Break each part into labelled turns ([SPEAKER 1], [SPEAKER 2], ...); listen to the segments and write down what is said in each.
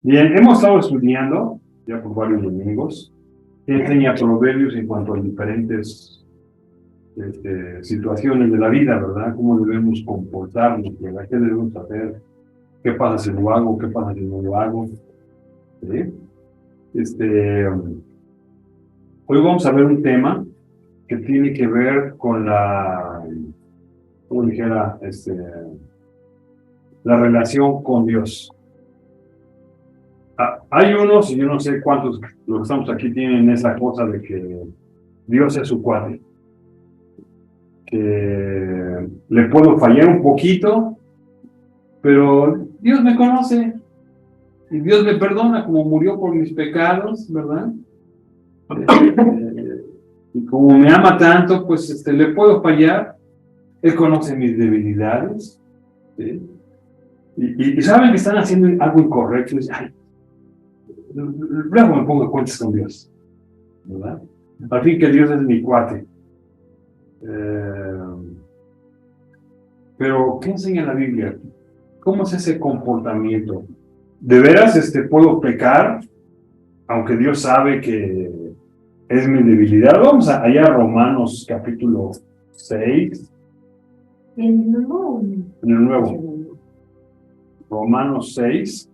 [SPEAKER 1] Bien, hemos estado estudiando, ya por varios domingos, que enseña Proverbios en cuanto a diferentes situaciones de la vida, ¿verdad? Cómo debemos comportarnos, ¿verdad? ¿Qué debemos hacer? ¿Qué pasa si lo hago? ¿Qué pasa si no lo hago? ¿Sí? Hoy vamos a ver un tema que tiene que ver con como dijera, la relación con Dios. Hay unos, y yo no sé cuántos, los que estamos aquí tienen esa cosa de que Dios es su cuate, que le puedo fallar un poquito, pero Dios me conoce y Dios me perdona como murió por mis pecados, ¿verdad? Y como me ama tanto, pues le puedo fallar. Él conoce mis debilidades, ¿sí? Y saben que están haciendo algo incorrecto y dicen, ay, luego me pongo cuentas con Dios, ¿verdad? Al fin que Dios es mi cuate. Pero, ¿qué enseña la Biblia? ¿Cómo es ese comportamiento? ¿De veras puedo pecar, aunque Dios sabe que es mi debilidad? Vamos allá a Romanos capítulo 6. En el nuevo. Romanos 6.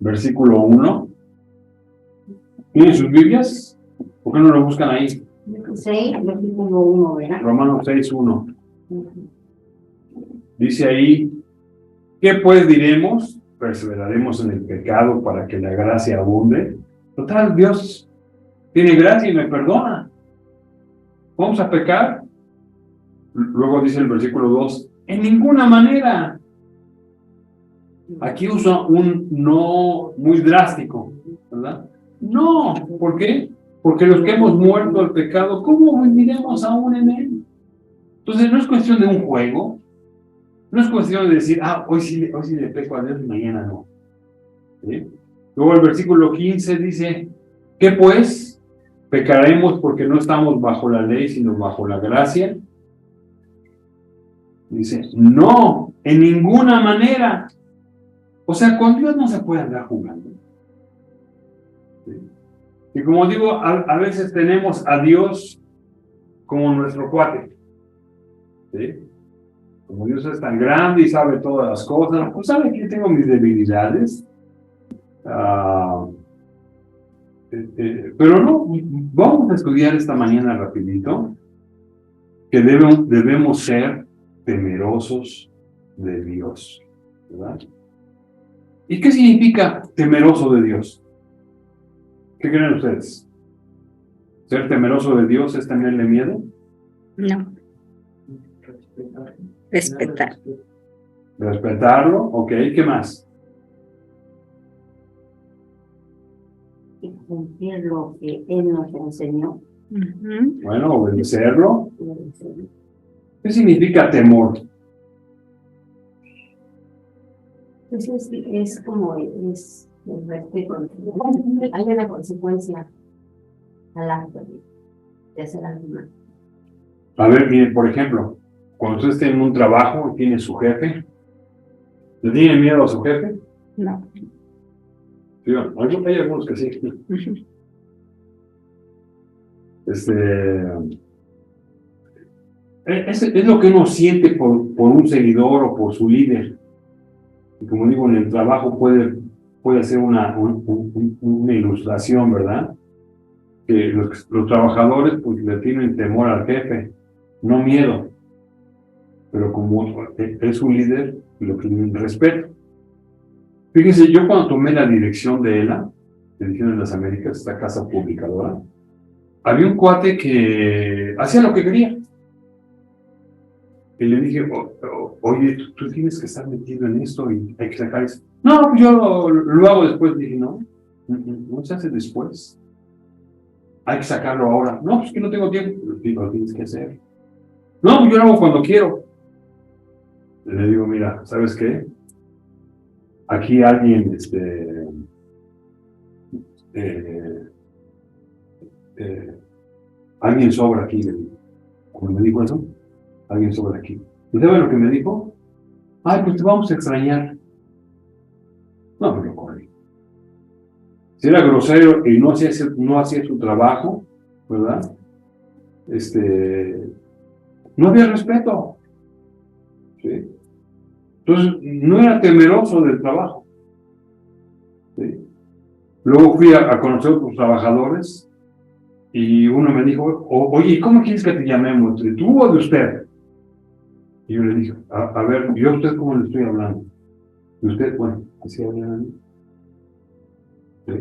[SPEAKER 1] Versículo 1. ¿Tienen sus Biblias? ¿Por qué no lo buscan ahí?
[SPEAKER 2] 6, versículo 1, ¿verdad?
[SPEAKER 1] Romanos 6, 1. Dice ahí, ¿qué pues diremos? Perseveraremos en el pecado para que la gracia abunde. Total, Dios tiene gracia y me perdona. ¿Vamos a pecar? Luego dice el versículo 2, en ninguna manera. Aquí usa un no muy drástico, ¿verdad? No, ¿por qué? Porque los que hemos muerto al pecado, ¿cómo viviremos aún en él? Entonces no es cuestión de un juego, no es cuestión de decir, hoy sí le peco a Dios y mañana no. ¿Sí? Luego el versículo 15 dice, ¿qué pues? ¿Pecaremos porque no estamos bajo la ley, sino bajo la gracia? Dice, no, en ninguna manera. O sea, con Dios no se puede andar jugando. ¿Sí? Y como digo, a veces tenemos a Dios como nuestro cuate. ¿Sí? Como Dios es tan grande y sabe todas las cosas, pues sabe que tengo mis debilidades. Pero no, vamos a estudiar esta mañana rapidito que debemos ser temerosos de Dios, ¿verdad? ¿Y qué significa temeroso de Dios? ¿Qué creen ustedes? ¿Ser temeroso de Dios es tenerle miedo?
[SPEAKER 2] No. Respetar.
[SPEAKER 1] Respetarlo, ok, ¿qué más?
[SPEAKER 2] Y cumplir lo que Él nos enseñó.
[SPEAKER 1] Bueno, obedecerlo. ¿Qué significa temor?
[SPEAKER 2] Pues es como el respeto. Hay una consecuencia al acto de hacer algo mal.
[SPEAKER 1] A ver, miren, por ejemplo, cuando usted esté en un trabajo y tiene su jefe, ¿le tiene miedo a su jefe?
[SPEAKER 2] No.
[SPEAKER 1] Sí, hay algunos que sí. Es lo que uno siente por un seguidor o por su líder. Y como digo, en el trabajo puede ser una ilustración, ¿verdad? Que los trabajadores pues le tienen temor al jefe, no miedo. Pero como es un líder, lo tienen respeto. Fíjense, yo cuando tomé la dirección de ELA, Ediciones de las Américas, esta casa publicadora, había un cuate que hacía lo que quería. Y le dije, oye, tú tienes que estar metido en esto y hay que sacar eso. No, pues yo lo hago después. Dije, no se hace después. Hay que sacarlo ahora. No, pues que no tengo tiempo. Lo tienes que hacer. No, pues yo lo hago cuando quiero. Le digo, mira, ¿sabes qué? Aquí alguien, alguien sobra aquí. Cuando me dijo eso, alguien sobra aquí. ¿Y sabe lo que me dijo? Ay, pues te vamos a extrañar. No, me lo corrí. Si era grosero y no hacía su trabajo, ¿verdad? No había respeto. ¿Sí? Entonces, no era temeroso del trabajo. ¿Sí? Luego fui a conocer a otros trabajadores y uno me dijo, oye, ¿cómo quieres que te llamemos? ¿De tú o de usted? Y yo le dije, a ver, ¿yo a usted cómo le estoy hablando? ¿Y usted? Bueno, así hablan a mí. ¿Sí?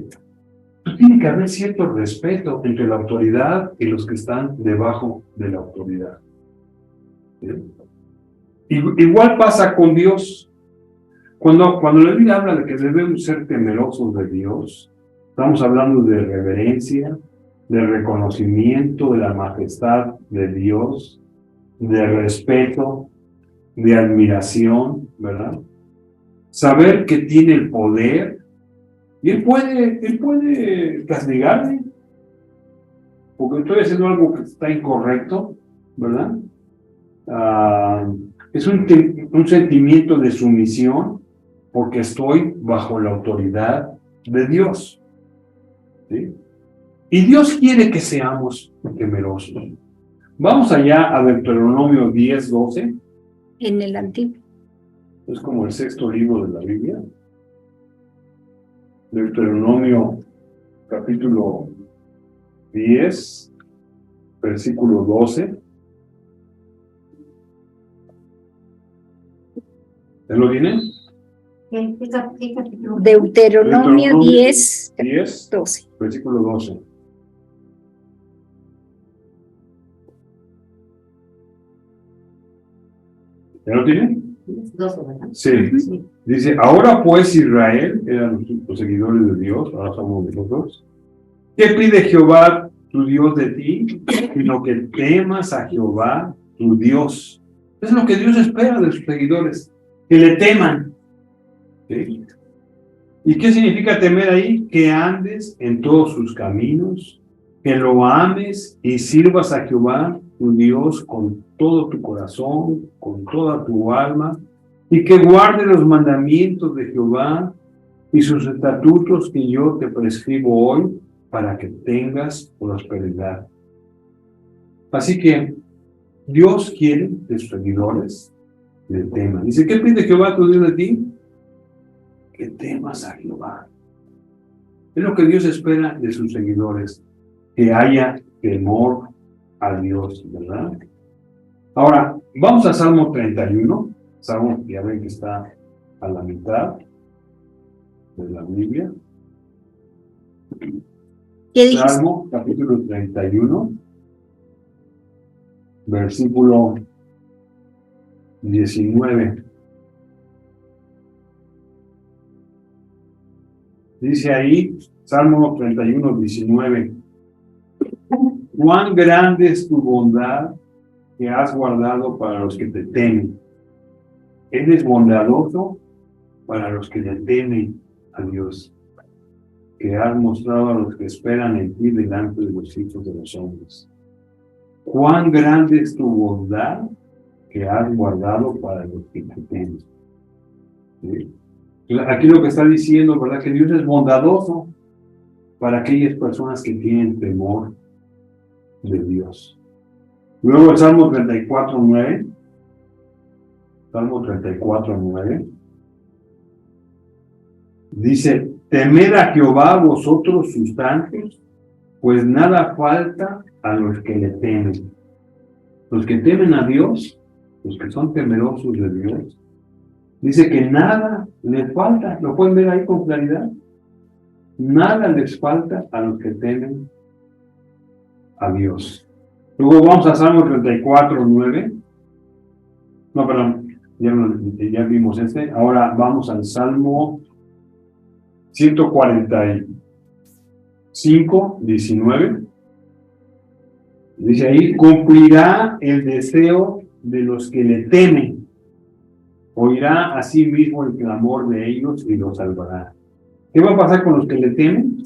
[SPEAKER 1] Pues tiene que haber cierto respeto entre la autoridad y los que están debajo de la autoridad. ¿Sí? Igual pasa con Dios. Cuando la Biblia habla de que debemos ser temerosos de Dios, estamos hablando de reverencia, de reconocimiento de la majestad de Dios, de respeto, de admiración, ¿verdad? Saber que tiene el poder y Él puede castigarme porque estoy haciendo algo que está incorrecto, ¿verdad? Es un sentimiento de sumisión porque estoy bajo la autoridad de Dios. ¿Sí? Y Dios quiere que seamos temerosos. Vamos allá a Deuteronomio 10:12.
[SPEAKER 2] En el Antiguo.
[SPEAKER 1] Es como el sexto libro de la Biblia. Deuteronomio capítulo 10, versículo 12. ¿Ya lo tienen?
[SPEAKER 2] ¿Qué capítulo? Deuteronomio 10, 12.
[SPEAKER 1] Versículo 12. ¿Ya lo tienen?
[SPEAKER 2] 12, ¿verdad?
[SPEAKER 1] Sí.
[SPEAKER 2] Sí.
[SPEAKER 1] Dice, ahora pues Israel, eran los seguidores de Dios, ahora somos nosotros. ¿Qué pide Jehová tu Dios de ti? Sino que temas a Jehová tu Dios. Es lo que Dios espera de sus seguidores, que le teman. ¿Sí? ¿Y qué significa temer ahí? Que andes en todos sus caminos, que lo ames y sirvas a Jehová tu Dios con todo tu corazón, con toda tu alma, y que guardes los mandamientos de Jehová y sus estatutos que yo te prescribo hoy para que tengas prosperidad. Así que Dios quiere de sus seguidores le teman. Dice, ¿qué pide Jehová tu Dios de ti? Que temas a Jehová. Es lo que Dios espera de sus seguidores, que haya temor a Dios, ¿verdad? Ahora, vamos a Salmo 31. Salmo, ya ven que está a la mitad de la Biblia.
[SPEAKER 2] ¿Qué dice?
[SPEAKER 1] Salmo, capítulo 31, versículo 19. Dice ahí, Salmo 31, 19. Cuán grande es tu bondad que has guardado para los que te temen. Eres bondadoso para los que le temen a Dios, que has mostrado a los que esperan en ti delante de los hijos de los hombres. Cuán grande es tu bondad que has guardado para los que te temen. ¿Sí? Aquí lo que está diciendo, ¿verdad? Que Dios es bondadoso para aquellas personas que tienen temor de Dios. Luego el Salmo 34:9. Salmo 34:9. Dice, temed a Jehová vosotros sus santos, pues nada falta a los que le temen. Los que temen a Dios, los que son temerosos de Dios, dice que nada les falta. ¿Lo pueden ver ahí con claridad? Nada les falta a los que temen a Dios. Luego vamos a Salmo 34:9. No, perdón, ya vimos este. Ahora vamos al Salmo 145:19. Dice ahí, cumplirá el deseo de los que le temen. Oirá a sí mismo el clamor de ellos y los salvará. ¿Qué va a pasar con los que le temen?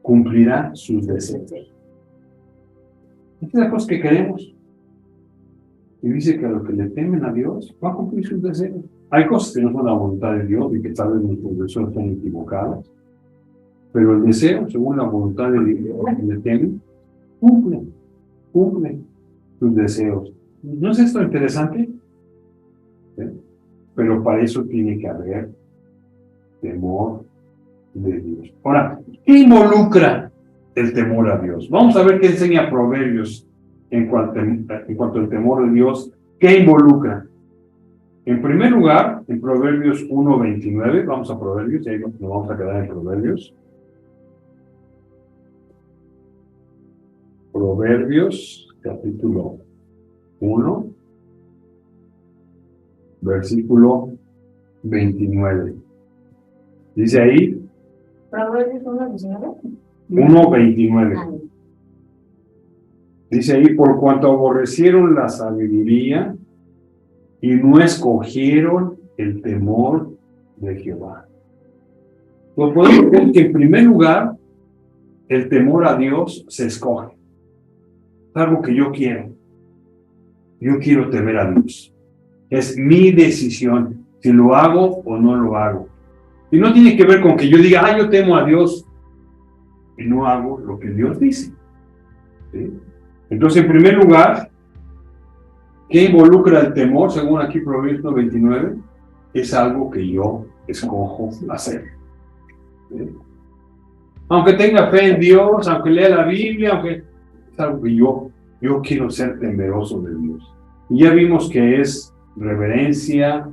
[SPEAKER 1] Cumplirá sus deseos. Estas son las cosas que queremos. Y dice que a los que le temen a Dios, va a cumplir sus deseos. Hay cosas que no son la voluntad de Dios y que tal vez nuestros deseos están equivocados, pero el deseo, según la voluntad de Dios, que le temen, cumple sus deseos. ¿No es esto interesante? ¿Sí? Pero para eso tiene que haber temor de Dios. Ahora, ¿qué involucra el temor a Dios? Vamos a ver qué enseña Proverbios en cuanto al temor de Dios. ¿Qué involucra? En primer lugar, en Proverbios 1:29, vamos a Proverbios, y ahí nos vamos a quedar en Proverbios. Proverbios, capítulo 1, versículo 29. Dice ahí,
[SPEAKER 2] Proverbios 1:19.
[SPEAKER 1] 1:29. Dice ahí, por cuanto aborrecieron la sabiduría y no escogieron el temor de Jehová. Pues podemos ver que en primer lugar, el temor a Dios se escoge. Es algo que yo quiero. Yo quiero temer a Dios. Es mi decisión si lo hago o no lo hago. Y no tiene que ver con que yo diga, yo temo a Dios y no hago lo que Dios dice. ¿Sí? Entonces, en primer lugar, ¿qué involucra el temor? Según aquí Proverbios 1:29, es algo que yo escojo hacer. ¿Sí? Aunque tenga fe en Dios, aunque lea la Biblia, aunque es algo que yo quiero ser temeroso de Dios. Y ya vimos que es reverencia,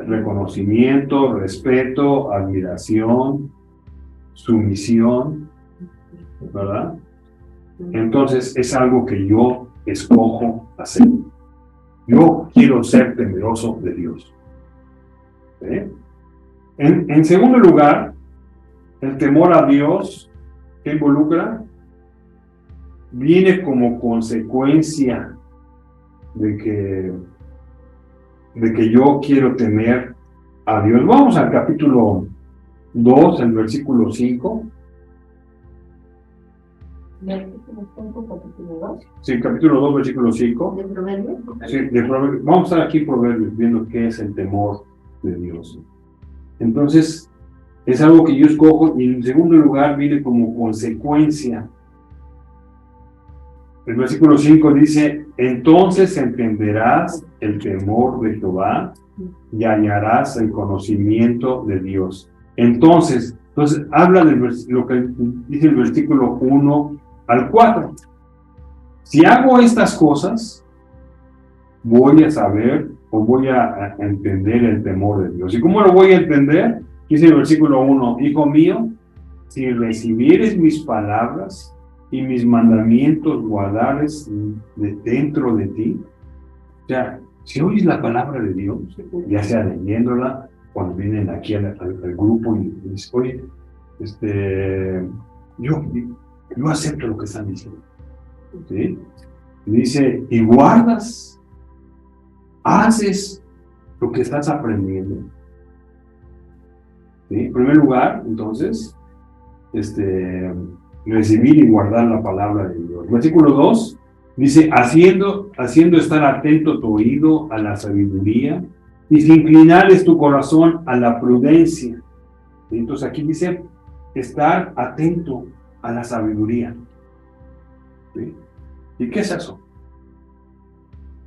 [SPEAKER 1] reconocimiento, respeto, admiración, sumisión, ¿verdad? Entonces es algo que yo escojo hacer. Yo quiero ser temeroso de Dios. ¿Sí? En segundo lugar, el temor a Dios, ¿qué involucra? Viene como consecuencia de que yo quiero temer a Dios. Vamos al capítulo 2, el versículo 5.
[SPEAKER 2] Versículo 5, capítulo 2.
[SPEAKER 1] Sí, capítulo 2, versículo 5.
[SPEAKER 2] ¿De Proverbios?
[SPEAKER 1] Sí, de Proverbios. Vamos a estar aquí Proverbios, viendo qué es el temor de Dios. Entonces, es algo que yo escojo y en segundo lugar viene como consecuencia. El versículo 5 dice, entonces entenderás el temor de Jehová y hallarás el conocimiento de Dios. Entonces habla de lo que dice el versículo 1 al 4. Si hago estas cosas, voy a saber o voy a entender el temor de Dios. ¿Y cómo lo voy a entender? Dice el versículo 1, hijo mío, si recibieres mis palabras y mis mandamientos guardares dentro de ti, o sea, si oyes la palabra de Dios, ya sea leyéndola, cuando vienen aquí al grupo y dicen, oye, yo acepto lo que están diciendo. ¿Sí? Y dice, y guardas, haces lo que estás aprendiendo. ¿Sí? En primer lugar, entonces, recibir y guardar la palabra de Dios. Versículo 2 dice, haciendo estar atento tu oído a la sabiduría y si inclinares tu corazón a la prudencia. Entonces aquí dice, estar atento a la sabiduría. ¿Sí? ¿Y qué es eso?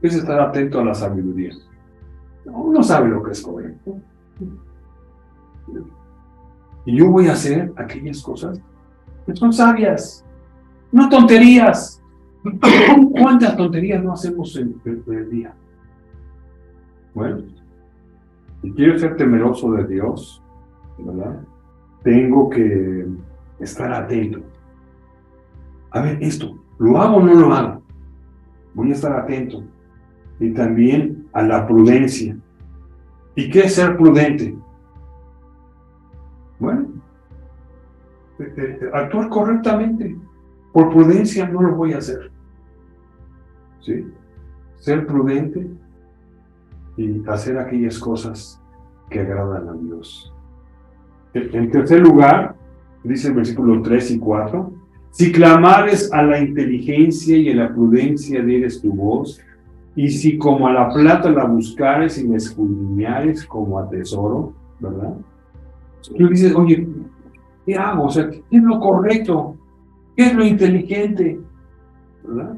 [SPEAKER 1] ¿Qué es estar atento a la sabiduría? Uno sabe lo que es correcto. Y yo voy a hacer aquellas cosas que son sabias, no tonterías. ¿Cuántas tonterías no hacemos en el día? Bueno, si quiero ser temeroso de Dios, ¿verdad? Tengo que estar atento. A ver, esto, ¿lo hago o no lo hago? Voy a estar atento. Y también a la prudencia. ¿Y qué es ser prudente? Bueno, actuar correctamente. Por prudencia no lo voy a hacer. ¿Sí? Ser prudente y hacer aquellas cosas que agradan a Dios. En tercer lugar, dice el versículo 3 y 4, si clamares a la inteligencia y a la prudencia dieres tu voz, Y si como a la plata la buscares y la escudriñares como a tesoro, ¿verdad? Tú dices, oye, ¿qué hago? O sea, ¿qué es lo correcto? ¿Qué es lo inteligente? ¿Verdad?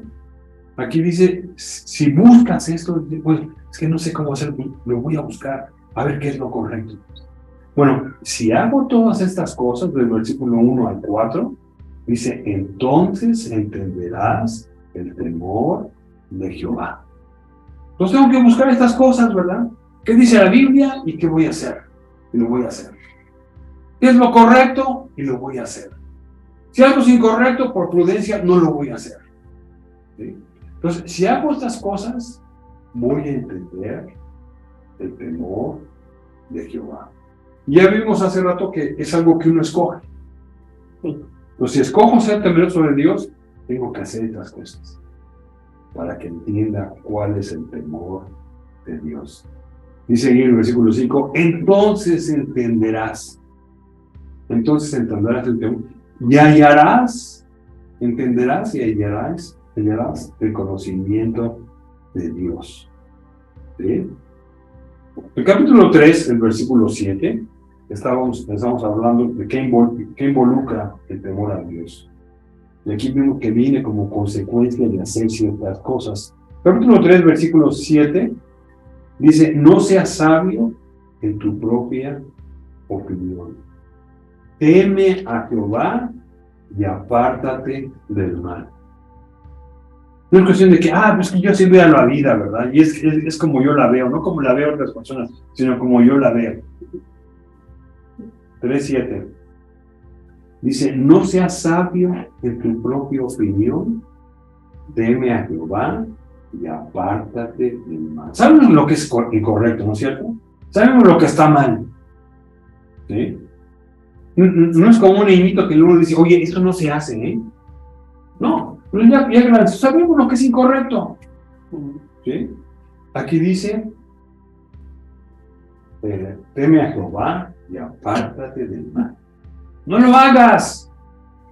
[SPEAKER 1] Aquí dice, si buscas esto, pues es que no sé cómo hacerlo, lo voy a buscar, a ver qué es lo correcto. Bueno, si hago todas estas cosas, del versículo 1 al 4, dice, entonces entenderás el temor de Jehová. Entonces tengo que buscar estas cosas, ¿verdad? ¿Qué dice la Biblia y qué voy a hacer? Y lo voy a hacer. ¿Qué es lo correcto? Y lo voy a hacer. Si algo es incorrecto, por prudencia, no lo voy a hacer. ¿Sí? Entonces, si hago estas cosas, voy a entender el temor de Jehová. Ya vimos hace rato que es algo que uno escoge.
[SPEAKER 2] Sí.
[SPEAKER 1] Entonces, si escojo ser temeroso de Dios, tengo que hacer estas cosas para que entienda cuál es el temor de Dios. Dice ahí en el versículo 5, entonces entenderás el temor y entenderás y hallarás el conocimiento de Dios. ¿Sí? El capítulo 3, el versículo 7, estamos hablando de qué involucra el temor a Dios. Y aquí vemos que viene como consecuencia de hacer ciertas cosas. Capítulo 3, versículo 7, dice, no seas sabio en tu propia opinión. Teme a Jehová y apártate del mal. No es cuestión de que, pues que yo sí veo la vida, ¿verdad? Y es como yo la veo, no como la veo otras personas, sino como yo la veo. 3:7. Dice, no seas sabio en tu propia opinión, teme a Jehová y apártate del mal. Sabemos lo que es incorrecto, ¿no es cierto? Sabemos lo que está mal. ¿Sí? No es como un niñito que luego dice, oye, esto no se hace, ¿eh? No, ya sabemos lo que es incorrecto. ¿Sí? Aquí dice, teme a Jehová y apártate del mal. No lo hagas.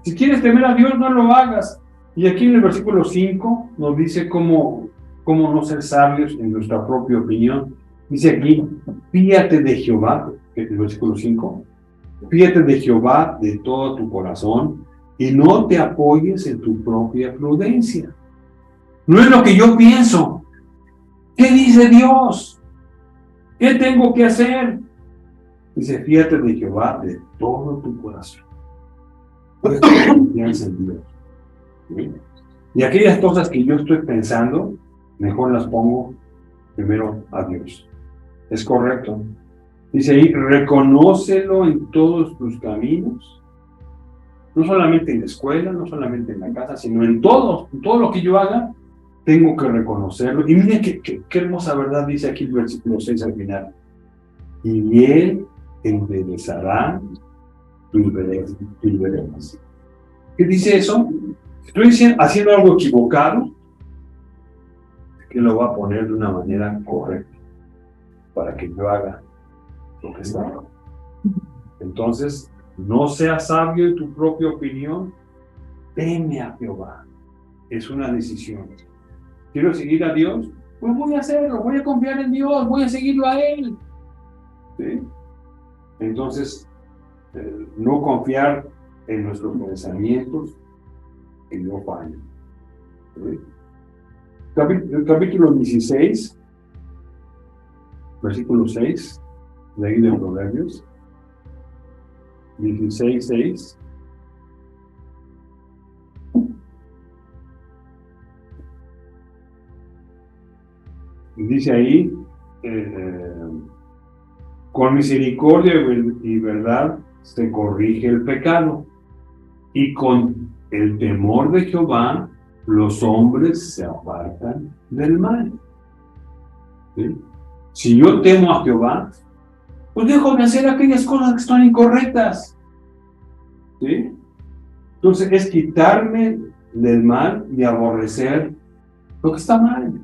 [SPEAKER 1] Si quieres temer a Dios, no lo hagas. Y aquí en el versículo 5 nos dice cómo no ser sabios en nuestra propia opinión. Dice aquí, fíate de Jehová, el versículo 5, fíate de Jehová de todo tu corazón y no te apoyes en tu propia prudencia. No es lo que yo pienso. ¿Qué dice Dios? ¿Qué tengo que hacer? Dice, fíate de Jehová de todo tu corazón. Puedes tener confianza en Dios. ¿Sí? Y aquellas cosas que yo estoy pensando, mejor las pongo primero a Dios. ¿Es correcto? Dice ahí, reconócelo en todos tus caminos. No solamente en la escuela, no solamente en la casa, sino en todo lo que yo haga, tengo que reconocerlo. Y miren qué hermosa verdad dice aquí el versículo 6 al final. Y él enderezará tus veredas. ¿Qué dice eso? Estoy haciendo algo equivocado, que lo va a poner de una manera correcta, para que yo haga lo que está mal. Entonces, no seas sabio en tu propia opinión, teme a Jehová. Es una decisión. ¿Quiero seguir a Dios? Pues voy a hacerlo, voy a confiar en Dios, voy a seguirlo a Él. ¿Sí? Entonces, no confiar en nuestros pensamientos que no fallan. ¿Sí? Capítulo 16, versículo 6, de ahí de Proverbios. 16:6. Dice ahí, con misericordia y verdad se corrige el pecado, y con el temor de Jehová los hombres se apartan del mal. ¿Sí? Si yo temo a Jehová, pues dejo de hacer aquellas cosas que están incorrectas. ¿Sí? Entonces es quitarme del mal y aborrecer lo que está mal.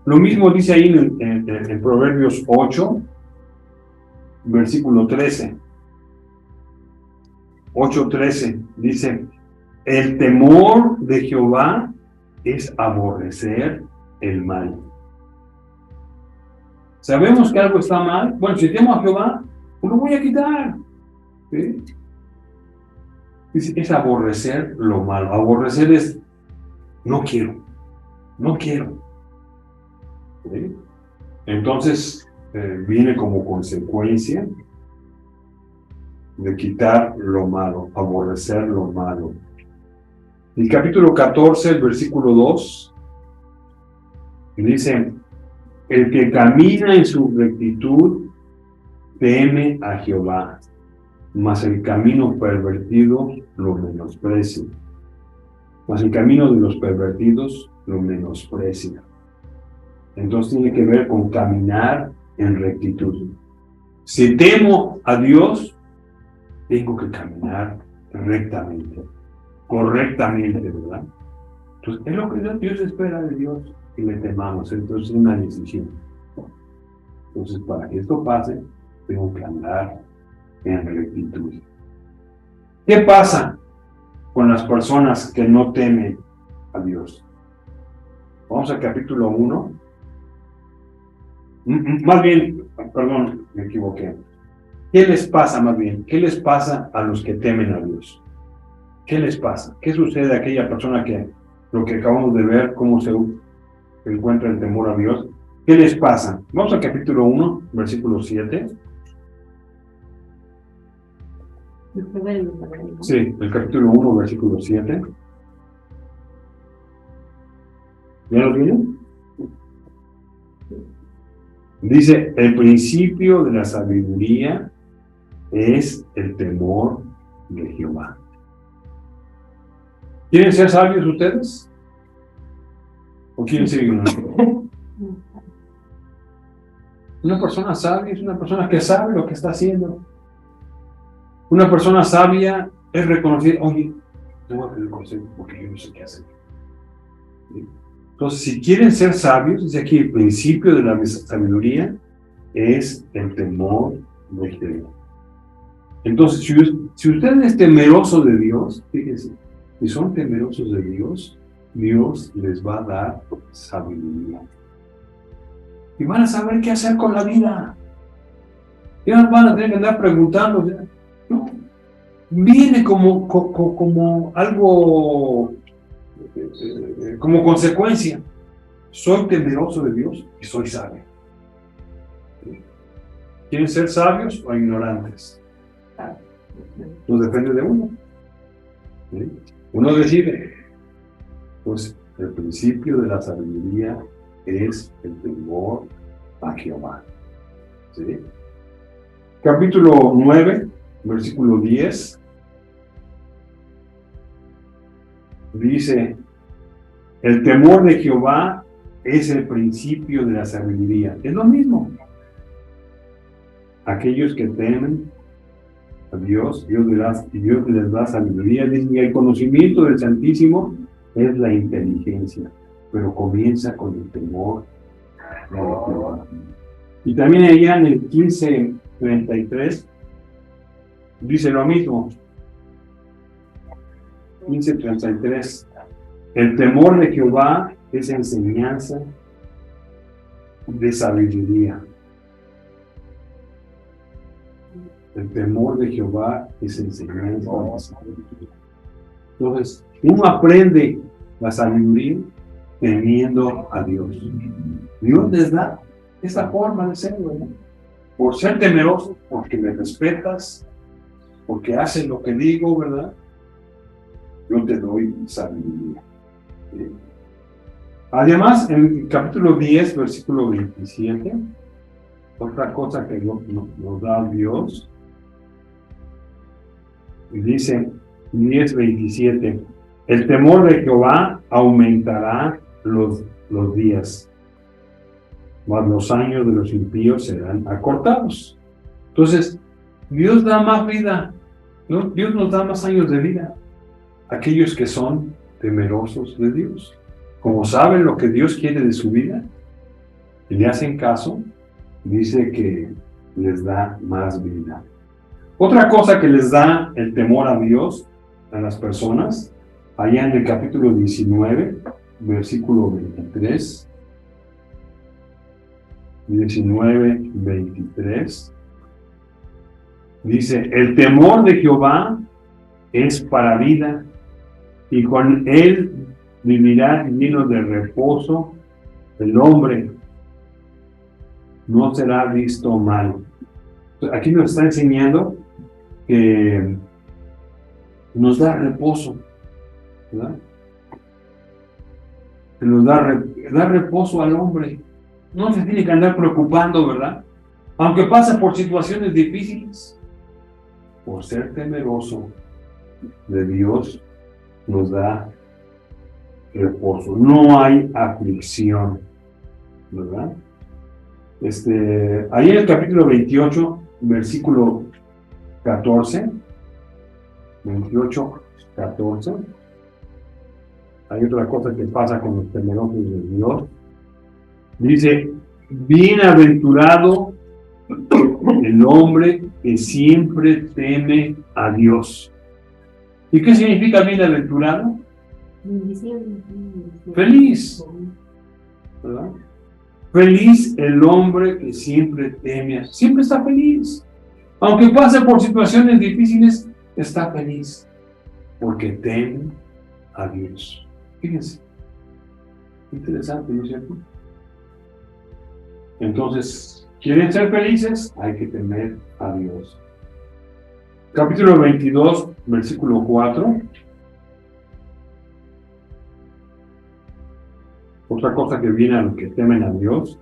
[SPEAKER 1] Lo mismo dice ahí en Proverbios 8, versículo 13. 8:13 dice, el temor de Jehová es aborrecer el mal. Sabemos que algo está mal. Bueno, si temo a Jehová, pues lo voy a quitar. ¿Sí? Es aborrecer lo malo. Aborrecer es no quiero. No quiero. ¿Sí? Entonces, viene como consecuencia de quitar lo malo, aborrecer lo malo. El capítulo 14, el versículo 2, dice: el que camina en su rectitud teme a Jehová, mas el camino pervertido lo menosprecia. Mas el camino de los pervertidos lo menosprecia. Entonces tiene que ver con caminar en rectitud. Si temo a Dios, tengo que caminar rectamente, correctamente, ¿verdad? Entonces, es lo que Dios espera de Dios, que le temamos. Entonces, es una decisión. Entonces, para que esto pase, tengo que andar en rectitud. ¿Qué pasa con las personas que no temen a Dios? Vamos al capítulo 1. Más bien, perdón, me equivoqué. ¿Qué les pasa más bien? ¿Qué les pasa a los que temen a Dios? ¿Qué les pasa? ¿Qué sucede a aquella persona que, lo que acabamos de ver, cómo se encuentra el temor a Dios? ¿Qué les pasa? Vamos al capítulo 1, versículo 7. Sí, el capítulo 1, versículo 7. ¿Ya lo tienen? Dice: el principio de la sabiduría es el temor de Jehová. ¿Quieren ser sabios ustedes? ¿O quieren ser ignorantes? Una persona sabia es una persona que sabe lo que está haciendo. Una persona sabia es reconocer: oye, te voy a pedir consejo porque yo no sé qué hacer. ¿Sí? Entonces, si quieren ser sabios, dice aquí, el principio de la sabiduría es el temor de Jehová. Entonces, si usted es temeroso de Dios, fíjense, si son temerosos de Dios, Dios les va a dar sabiduría. Y van a saber qué hacer con la vida. Ya no van a tener que andar preguntando. No. Viene como algo, como consecuencia. Soy temeroso de Dios y soy sabio. ¿Quieren ser sabios o ignorantes? Pues depende de uno. ¿Sí? Uno decide. Pues el principio de la sabiduría es el temor a Jehová. ¿Sí? Capítulo 9, versículo 10. Dice: el temor de Jehová es el principio de la sabiduría. Es lo mismo. Aquellos que temen a Dios, Dios les da sabiduría. Dice: y el conocimiento del Santísimo es la inteligencia, pero comienza con el temor de Jehová. Y también allá en el 15:33 dice lo mismo. 15:33. El temor de Jehová es enseñanza de sabiduría. El temor de Jehová es enseñanza de sabiduría. Entonces, uno aprende la sabiduría temiendo a Dios. Dios les da esa forma de ser, ¿verdad? Por ser temeroso, porque me respetas, porque haces lo que digo, ¿verdad? Yo te doy sabiduría. ¿Sí? Además, en el capítulo 10, versículo 27, otra cosa que nos da Dios, dice 10:27, el temor de Jehová aumentará los días, mas los años de los impíos serán acortados. Entonces, Dios da más vida, ¿no? Dios nos da más años de vida a aquellos que son temerosos de Dios. Como saben lo que Dios quiere de su vida y le hacen caso, dice que les da más vida. Otra cosa que les da el temor a Dios a las personas, allá en el capítulo 19, versículo 23, 19:23. Dice, el temor de Jehová es para vida, y con él vivirá lleno de reposo el hombre, no será visto mal. Aquí nos está enseñando que nos da reposo, ¿verdad? Que nos da reposo al hombre. No se tiene que andar preocupando, ¿verdad? Aunque pasa por situaciones difíciles, por ser temeroso de Dios, nos da reposo. No hay aflicción, ¿verdad? Ahí en el capítulo 28, versículo 14, 28, 14, hay otra cosa que pasa con los temerosos de Dios. Dice, bienaventurado el hombre que siempre teme a Dios. ¿Y qué significa bienaventurado? Feliz, ¿verdad? Feliz el hombre que siempre teme, siempre está feliz. Aunque pase por situaciones difíciles, está feliz, porque teme a Dios. Fíjense, interesante, ¿no es cierto? Entonces, ¿quieren ser felices? Hay que temer a Dios. Capítulo 22, versículo 4. Otra cosa que viene a los que temen a Dios.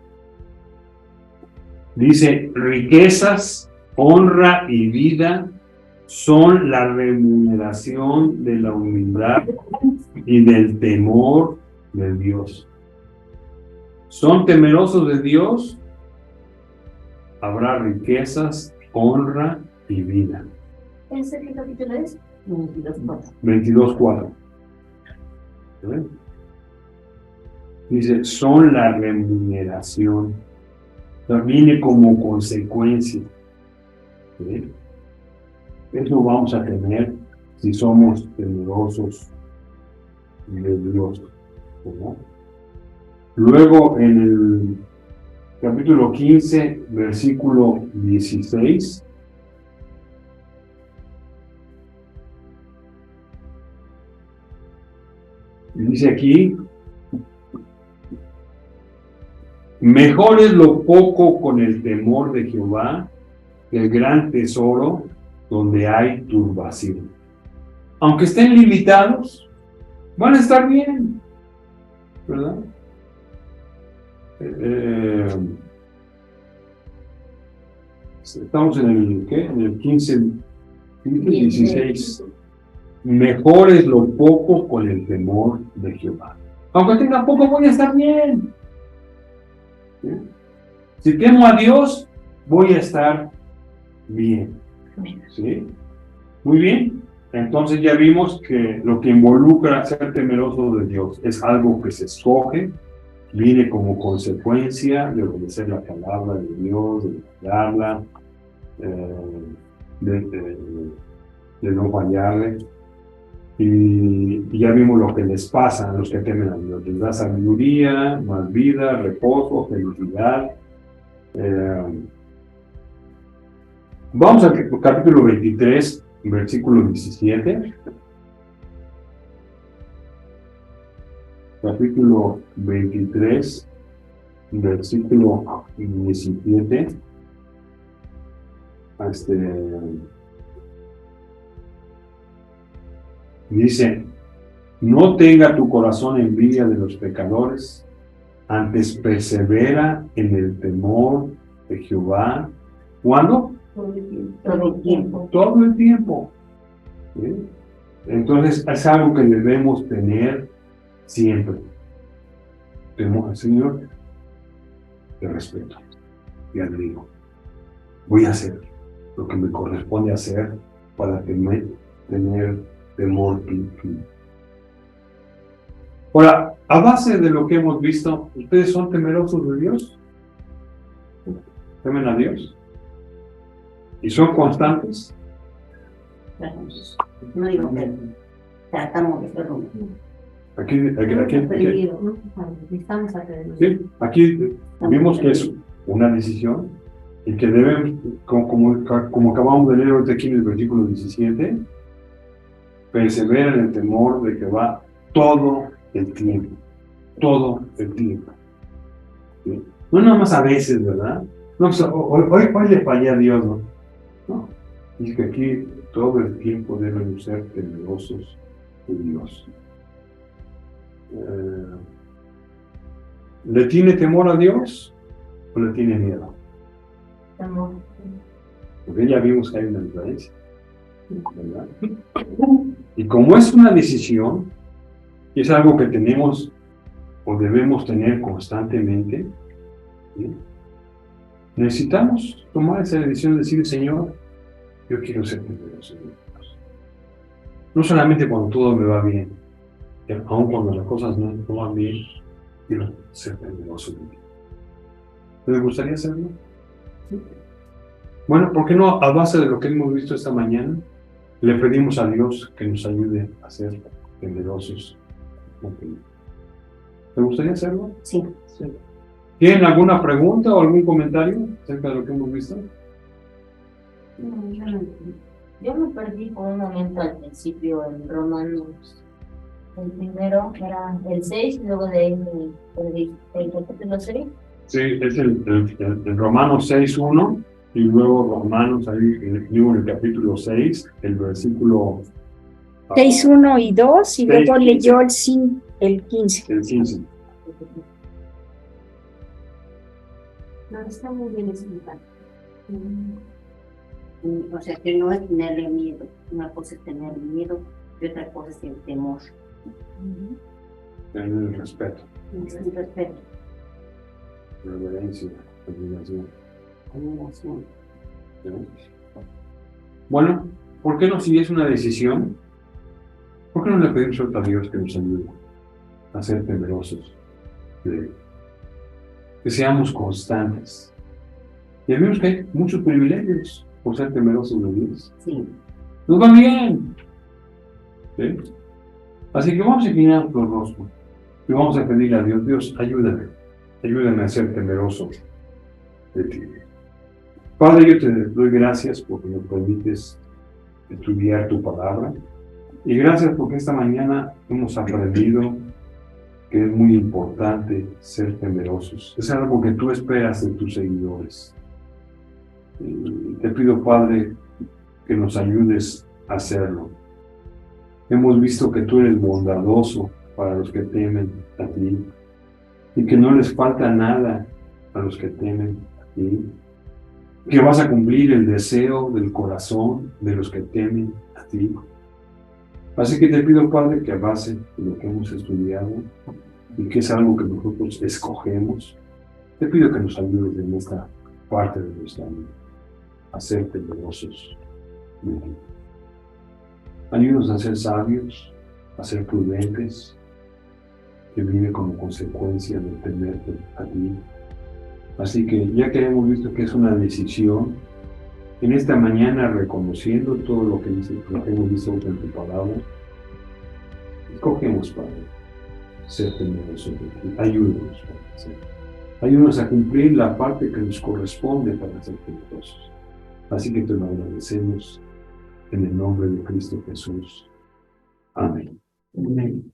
[SPEAKER 1] Dice, riquezas, honra y vida son la remuneración de la humildad y del temor de Dios. ¿Son temerosos de Dios? Habrá riquezas, honra y vida.
[SPEAKER 2] ¿Ese qué capítulo es? 22:4.
[SPEAKER 1] 22:4. Dice, son la remuneración. Viene como consecuencia. ¿Sí? Eso vamos a tener si somos temerosos de Dios, ¿verdad? Luego en el capítulo 15, versículo 16, dice aquí, mejor es lo poco con el temor de Jehová que el gran tesoro donde hay turbación. Aunque estén limitados, van a estar bien, ¿verdad? Estamos en el, ¿qué? En el 15, 16. Mejor es lo poco con el temor de Jehová. Aunque tenga poco, voy a estar bien. ¿Sí? Si temo a Dios, voy a estar bien. ¿Sí? Muy bien. Entonces ya vimos que lo que involucra ser temeroso de Dios es algo que se escoge, viene como consecuencia de obedecer la palabra de Dios, de darla, de no fallarle. Y ya vimos lo que les pasa a los que temen a Dios. Les da sabiduría, más vida, reposo, felicidad. Vamos al capítulo 23, versículo 17. Capítulo 23, versículo 17. Dice, no tenga tu corazón envidia de los pecadores, antes persevera en el temor de Jehová. ¿Cuándo?
[SPEAKER 2] Todo el tiempo.
[SPEAKER 1] Todo el tiempo. ¿Sí? Entonces es algo que debemos tener siempre. Temor al Señor, te respeto y admiro. Voy a hacer lo que me corresponde hacer para tener temor tuyo. Ahora, a base de lo que hemos visto, ¿ustedes son temerosos de Dios? ¿Temen a Dios? ¿Y son constantes?
[SPEAKER 2] No digo que tratamos de serlo.
[SPEAKER 1] Aquí vimos que una decisión, y que debemos, como acabamos de leer ahorita aquí en el versículo 17, persevera en el temor de que va todo el tiempo, todo el tiempo. ¿Sí? No nada más a veces, ¿verdad? No, pues, hoy le fallé a Dios, ¿no? No, dice que aquí todo el tiempo deben ser temerosos de Dios. ¿Le tiene temor a Dios o le tiene miedo?
[SPEAKER 2] Temor.
[SPEAKER 1] Porque ya vimos que hay una diferencia, ¿verdad? Y como es una decisión, y es algo que tenemos o debemos tener constantemente, ¿sí? Necesitamos tomar esa decisión de decir, Señor, yo quiero ser temeroso de Dios. No solamente cuando todo me va bien, aun cuando las cosas no van bien, quiero ser temeroso de Dios. ¿Les gustaría hacerlo? ¿Sí? Bueno, ¿por qué no, a base de lo que hemos visto esta mañana, le pedimos a Dios que nos ayude a ser temerosos? ¿Les gustaría hacerlo?
[SPEAKER 2] Sí.
[SPEAKER 1] Sí. ¿Tienen alguna pregunta o algún comentario acerca de lo que hemos visto?
[SPEAKER 2] Yo me perdí por un momento al principio en Romanos. El primero era el 6, luego de ahí me perdí. ¿El capítulo 6?
[SPEAKER 1] Sí, es el Romanos 6:1 y luego Romanos, ahí digo en el capítulo 6, el versículo
[SPEAKER 3] 6, 1 y 2, y
[SPEAKER 1] 6,
[SPEAKER 3] luego
[SPEAKER 1] 15.
[SPEAKER 3] leyó el 15.
[SPEAKER 1] El 15.
[SPEAKER 2] No, está muy bien explicado. O sea, que no es tenerle miedo. Una cosa es tener miedo y otra cosa es el temor.
[SPEAKER 1] Tener el respeto,
[SPEAKER 2] El respeto.
[SPEAKER 1] reverencia, admiración.
[SPEAKER 2] Admiración.
[SPEAKER 1] ¿Sí? Bueno, ¿por qué no, si es una decisión, por qué no le pedimos a Dios que nos ayude a ser temerosos de Él? Que seamos constantes. Y vemos que hay muchos privilegios por ser temerosos de Dios.
[SPEAKER 2] Sí.
[SPEAKER 1] Nos va bien. ¿Sí? Así que vamos a inclinar nuestro rostro y vamos a pedirle a Dios, Dios, ayúdame a ser temeroso de ti. Padre, yo te doy gracias porque nos permites estudiar tu palabra y gracias porque esta mañana hemos aprendido que es muy importante ser temerosos. Es algo que tú esperas de tus seguidores. Y te pido, Padre, que nos ayudes a hacerlo. Hemos visto que tú eres bondadoso para los que temen a ti y que no les falta nada a los que temen a ti, que vas a cumplir el deseo del corazón de los que temen a ti. Así que te pido, Padre, que a base de lo que hemos estudiado y que es algo que nosotros escogemos, te pido que nos ayudes en esta parte de nuestra vida a ser temerosos de ti. Ayúdanos a ser sabios, a ser prudentes, que vive como consecuencia de temerte a ti. Así que ya que hemos visto que es una decisión, en esta mañana reconociendo todo lo que hemos visto en tu palabra, escogemos, Padre, ser temerosos de ti. Ayúdanos, Padre. Ayúdanos a cumplir la parte que nos corresponde para ser temerosos. Así que te lo agradecemos en el nombre de Cristo Jesús. Amén.
[SPEAKER 2] Amén.